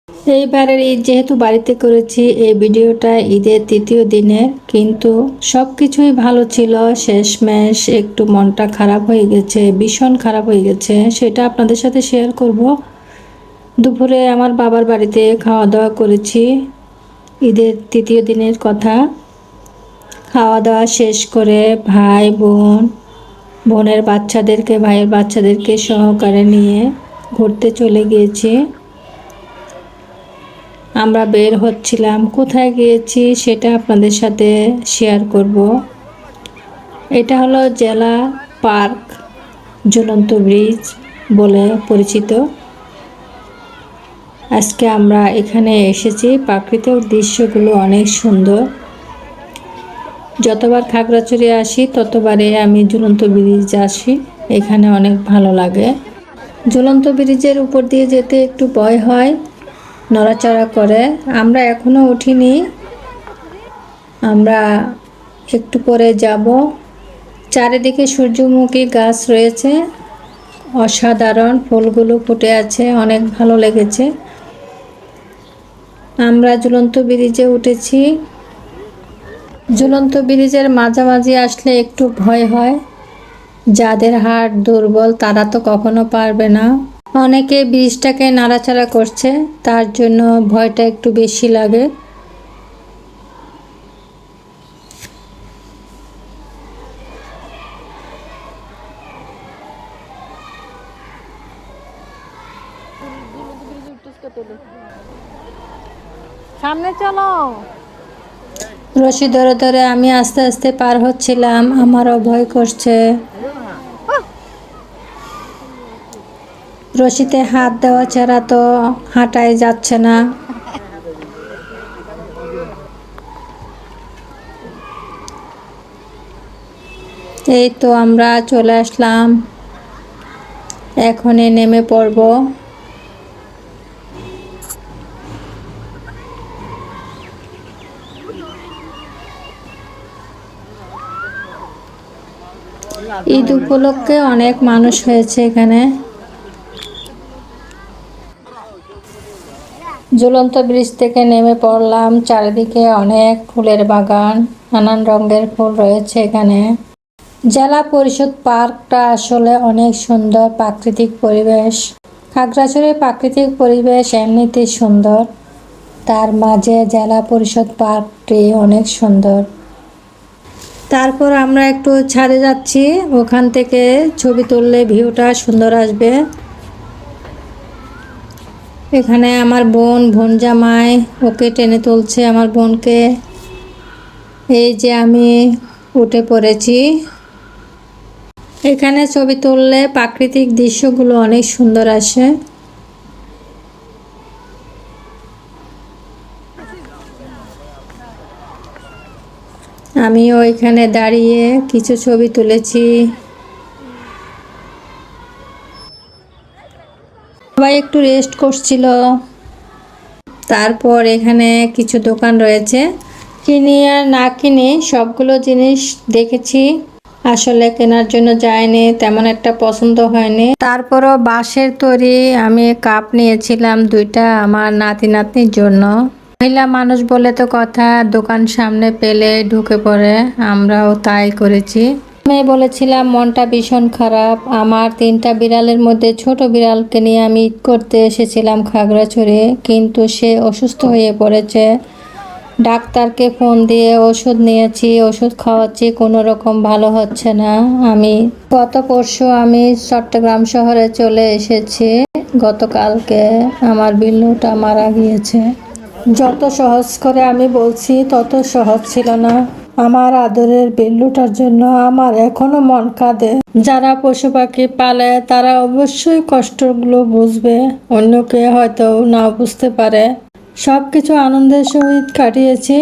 এইবারের ঈদ যেহেতু বাড়িতে করেছি, এই ভিডিওটা ঈদের তৃতীয় দিনের, কিন্তু সব কিছুই ভালো ছিল। শেষমেশ একটু মনটা খারাপ হয়ে গেছে, ভীষণ খারাপ হয়ে গেছে। সেটা আপনাদের সাথে শেয়ার করব। দুপুরে আমার বাবার বাড়িতে খাওয়া দাওয়া করেছি, ঈদের তৃতীয় দিনের কথা। খাওয়া দাওয়া শেষ করে ভাই বোন, বোনের বাচ্চাদেরকে, ভাইয়ের বাচ্চাদেরকে সহকারে নিয়ে ঘুরতে চলে গিয়েছি। আমরা বের হচ্ছিলাম, কোথায় গিয়েছি সেটা আপনাদের সাথে শেয়ার করব। এটা হলো জেলা পার্ক, ঝুলন্ত ব্রিজ বলে পরিচিত। আজকে আমরা এখানে এসেছি, প্রাকৃতিক দৃশ্যগুলো অনেক সুন্দর। যতবার খাগড়াছড়ি আসি ততবারে আমি ঝুলন্ত ব্রিজ আসি, এখানে অনেক ভালো লাগে। ঝুলন্ত ব্রিজের উপর দিয়ে যেতে একটু ভয় হয়, নড়াচড়া করে। আমরা এখনো উঠিনি, আমরা একটু পরে যাব। চারিদিকে সূর্যমুখী গাছ রয়েছে, অসাধারণ ফুলগুলো ফুটে আছে, অনেক ভালো লেগেছে। আমরা ঝুলন্ত ব্রিজে উঠেছি। ঝুলন্ত ব্রিজের মাঝামাঝি আসলে একটু ভয় হয়, যাদের হাড় দুর্বল তারা তো কখনো পারবে না। অনেকে ব্রিজটাকে নাড়াচাড়া করছে, তার জন্য ভয়টা একটু বেশি লাগে। সামনে চলো। রশি ধরে ধরে আমি আস্তে আস্তে পার হচ্ছিলাম, আমারও ভয় করছে। রশিতে হাত দেওয়া ছাড়া তো হাঁটাই যাচ্ছে না। এই তো আমরা চলে আসলাম, এখনই নেমে পড়ব। ঈদ উপলক্ষে অনেক মানুষ হয়েছে এখানে। ঝুলন্ত ব্রিজ থেকে নেমে পড়লাম, চারিদিকে অনেক ফুলের বাগান, নানান রঙের ফুল রয়েছে এখানে। জেলা পরিষদ পার্কটা আসলে অনেক সুন্দর প্রাকৃতিক পরিবেশ। খাগড়াছড়ির প্রাকৃতিক পরিবেশ এমনিতেই সুন্দর, তার মাঝে জেলা পরিষদ পার্কটি অনেক সুন্দর। তারপর আমরা একটু ছাদে যাচ্ছি, ওখান থেকে ছবি তুললে ভিউটা সুন্দর আসবে। এখানে আমার বোন জামাই ওকে টেনে তুলছে, আমার বোনকে। এই যে আমি উঠে পড়েছি। এখানে ছবি তুললে প্রাকৃতিক দৃশ্যগুলো অনেক সুন্দর আসে। আমিও এখানে দাঁড়িয়ে কিছু ছবি তুলেছি। সবাই একটু রেস্ট করছিল। তারপর এখানে কিছু দোকান রয়েছে, কিনি আর না কিনি সবগুলো জিনিস দেখেছি। আসলে কেনার জন্য যায়নি, তেমন একটা পছন্দ হয়নি। তারপরও বাঁশের তৈরি আমি কাপ নিয়েছিলাম দুইটা আমার নাতি নাতনির জন্য। মহিলা মানুষ বলে তো কথা, দোকান সামনে পেলে ঢুকে পড়ে, আমরাও তাই করেছি। আমি বলেছিলাম মনটা ভীষণ খারাপ। আমার 3টা বিড়ালের মধ্যে ছোট বিড়ালকে নিয়ে আমি ঈদ করতে এসেছিলাম খাগড়াছড়ি, কিন্তু সে অসুস্থ হয়ে পড়েছে। ডাক্তারকে ফোন দিয়ে ওষুধ নিয়েছি, ওষুধ খাওয়াচ্ছি, কোনো রকম ভালো হচ্ছে না। আমি গত পরশু আমি চট্টগ্রাম শহরে চলে এসেছি। গতকালকে আমার বিল্লুটা মারা গিয়েছে। যত সহজ করে আমি বলছি তত সহজ ছিল না। আমার আদরের বিল্লুটার জন্য আমার এখনো মন কাঁদে। যারা পশু পাখি পালে তারা অবশ্যই কষ্টগুলো বুঝবে, অন্যকে হয়তো নাও বুঝতে পারে। সবকিছু আনন্দের সহিত কাটিয়েছি,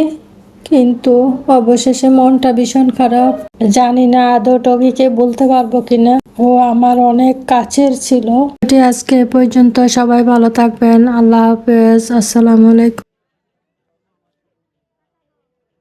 কিন্তু অবশেষে মনটা ভীষণ খারাপ। জানি না আদৌ টগিকে বলতে পারবো কিনা, ও আমার অনেক কাছের ছিল। এটি আজকে এ পর্যন্ত, সবাই ভালো থাকবেন। আল্লাহ হাফেজ, আসসালামু আলাইকুম।